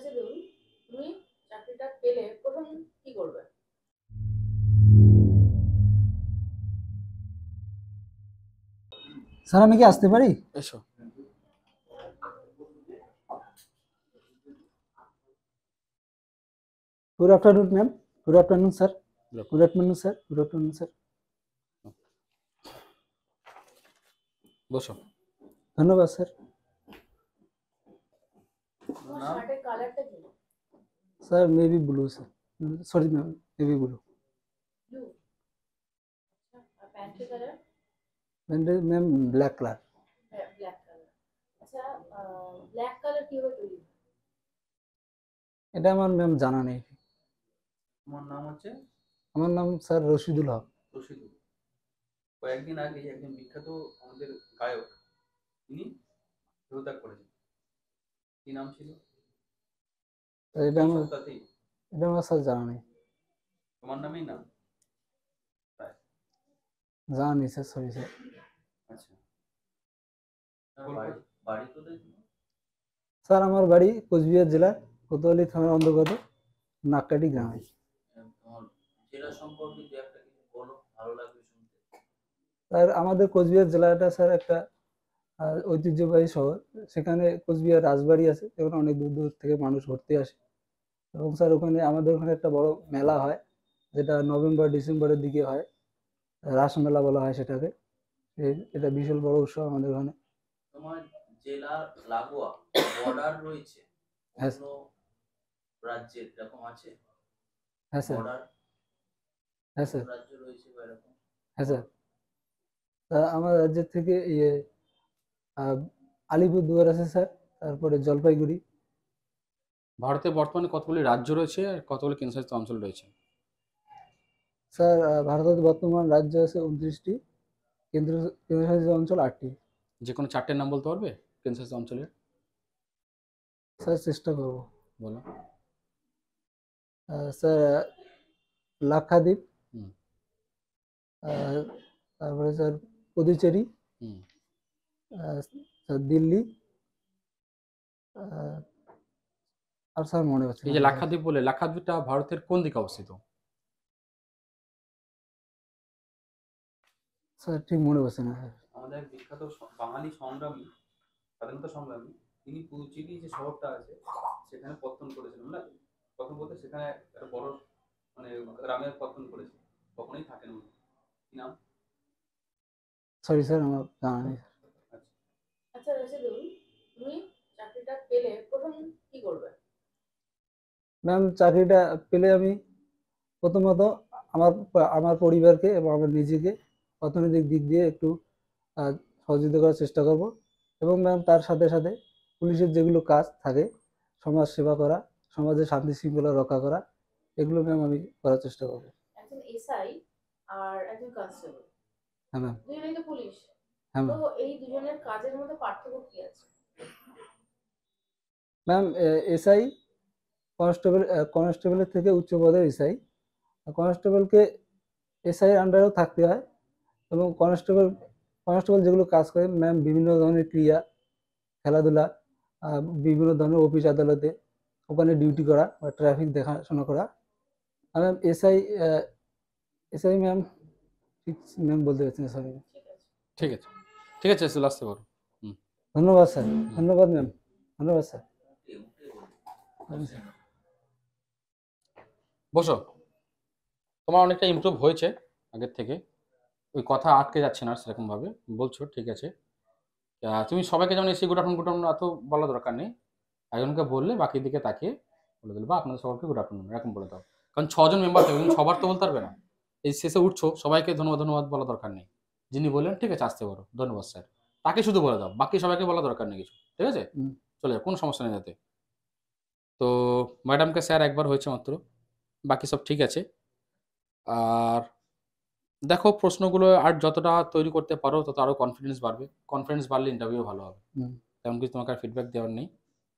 রাশিদুল, তুমি চাকরিটা পেলে প্রথম কি করবে? স্যার আমি কি আসতে পারি? এসো। Good afternoon ma'am. Good afternoon sir. Good afternoon sir. Good afternoon sir. বসো। ধন্যবাদ স্যার। তোমার শার্টের কালারটা কি? Sir navy blue sir. Sorry ma'am, navy blue. Blue. আচ্ছা, আর প্যান্টের colour? Ma'am black colour. Black colour. আচ্ছা, ব্ল্যাক কালার কিভাবে তৈরি হয়? এটা আমার ম্যাম জানা নেই। তোমার নাম হচ্ছে? আমার নাম স্যার রশিদুল হক। রশিদুল। কয়েকদিন আগে একজন বিখ্যাত আমাদের গায়ক তিনি দেহত্যাগ করেছেন। কি নাম ছিল? এটা এই আমার সপ্তাহতেই। এটা আমার স্যার জানা নেই। তোমার নামেই নাম? প্রায়। জানা নেই স্যার, সরি স্যার। আচ্ছা, বাড়ি কোথায়? স্যার আমার বাড়ি কোচবিহার জেলার কোতোয়ালি থানার অন্তর্গত নাককাটি গ্রামে। তোমার জেলা সম্পর্কে দু একটা কিছু বলো, ভালো লাগবে শুনতে। স্যার আমাদের কোচবিহার জেলাটা স্যার একটা ঐতিহ্যবাহী শহর। সেখানে কোচবিহার রাজবাড়ি আছে, যেখানে অনেক দূর দূর থেকে মানুষ ঘুরতে আসে। এবং স্যার ওখানে আমাদের ওখানে একটা বড় মেলা হয়, যেটা নভেম্বর ডিসেম্বরের দিকে হয়। রাসমেলা বলা হয় সেটাকে। এটা বিশাল বড় উৎসব আমাদের ওখানে। তোমার জেলা লাগোয়া বর্ডার রয়েছে হ্যাঁ অন্য রাজ্যের, এরকম আছে? হ্যাঁ স্যার। বর্ডার হ্যাঁ স্যার। রাজ্য রয়েছে বা এরকম? হ্যাঁ স্যার। আমার রাজ্যের থেকে আলিপুরদুয়ার আছে স্যার, তারপরে জলপাইগুড়ি। ভারতে বর্তমানে কতগুলি রাজ্য রয়েছে আর কতগুলি কেন্দ্রশাসিত অঞ্চল রয়েছে? স্যার ভারতের বর্তমান রাজ্য আছে 29টি, কেন্দ্রশাসিত অঞ্চল 8টি। যে কোনো চারটের নাম বলতে পারবে কেন্দ্রশাসিত অঞ্চলের? স্যার চেষ্টা করবো। বলো। স্যার লাক্ষাদ্বীপ, হুম। তারপরে স্যার পুদুচেরি, হুম। স্যার দিল্লি, আর স্যার মনে হচ্ছে এই না যে স্যার। লাক্ষাদ্বীপ বলে, লাক্ষাদ্বীপটা ভারতের কোন দিকে অবস্থিত? স্যার ঠিক মনে পড়ছে না স্যার। আমাদের বিখ্যাত বাঙালি সংগ্রামী, স্বাধীনতা সংগ্রামী, তিনি পুদুচেরি যে শহরটা আছে সেখানে পত্তন করেছিলেন না? প্রথম বলতে সেখানে একটা বড় মানে গ্রামের পত্তন করেছে, কখনোই থাকেন উনি। কি নাম? সরি স্যার, আমার জানা নেই স্যার। আচ্ছা রাশিদুল, তুমি চাকরিটা পেলে প্রথম কি করবে? ম্যাম চাকরিটা পেলে আমি প্রথমত আমার আমার পরিবারকে এবং আমার নিজেকে অর্থনৈতিক দিক দিয়ে একটু সহযোগিতা করার চেষ্টা করব। এবং ম্যাম তার সাথে সাথে পুলিশের যেগুলো কাজ থাকে, সমাজ সেবা করা, সমাজে শান্তি শৃঙ্খলা রক্ষা করা, এগুলো ম্যাম আমি করার চেষ্টা করব। একজন এসআই আর একজন কনস্টেবল, হ্যাঁ ম্যাম। দুজনেই তো পুলিশ। হ্যাঁ তো ম্যাম। এই দুজনের কাজের মধ্যে পার্থক্য কি আছে? ম্যাম এসআই কনস্টেবলের থেকে উচ্চ পদের এসআই। কনস্টেবলকে এসআই আন্ডারেও থাকতে হয়। এবং কনস্টেবল যেগুলো কাজ করে ম্যাম, বিভিন্ন ধরনের ক্রিয়া, খেলাধুলা, বিভিন্ন ধরনের অফিস আদালতে ওখানে ডিউটি করা বা ট্রাফিক দেখাশোনা করা। আর ম্যাম এসআই ম্যাম ঠিক ম্যাম বলতে পারছি না, সরি। ঠিক আছে, ঠিক আছে, চলে আসতে পারো। ধন্যবাদ স্যার। ধন্যবাদ ম্যাম। ধন্যবাদ স্যার। বসো। তোমার অনেকটা ইমপ্রুভ হয়েছে আগের থেকে, ওই কথা আটকে যাচ্ছে না সেরকমভাবে বলছো, ঠিক আছে। তুমি সবাইকে যেমন এসে গুড আফটারনুন এত বলা দরকার নেই, একজনকে বললে বাকি দিকে তাকিয়ে বলে দিল বা আপনাদের সবাইকে গুড আফটারনুন এরকম বলে দাও। কারণ 6জন মেম্বার থাকবে, তুমি সবার তো বলতে পারবে না। এই শেষে উঠছো, সবাইকে ধন্যবাদ ধন্যবাদ বলা দরকার নেই। যিনি বললেন ঠিক আছে আসতে পারো, ধন্যবাদ স্যার, তাকে শুধু বলে দাও, বাকি সবাইকে বলা দরকার নেই কিছু, ঠিক আছে? চলে যাও, কোনো সমস্যা নেই যাতে। তো ম্যাডামকে স্যার একবার হয়েছে মাত্র, বাকি সব ঠিক আছে। আর দেখো প্রশ্নগুলো আর যতটা তৈরি করতে পারো তত আরও কনফিডেন্স বাড়বে, কনফিডেন্স বাড়লে ইন্টারভিউ ভালো হবে। তেমন কিছু তোমাকে আর ফিডব্যাক দেওয়ার নেই,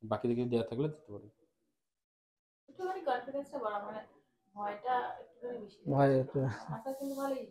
বাকি দিকে দেওয়া থাকলে দিতে পারো। একটুখানি কনফিডেন্সটা বাড়া, মানে ভয়টা একটুখানি বেশি। ভয় মাথা কিন্তু ভালোই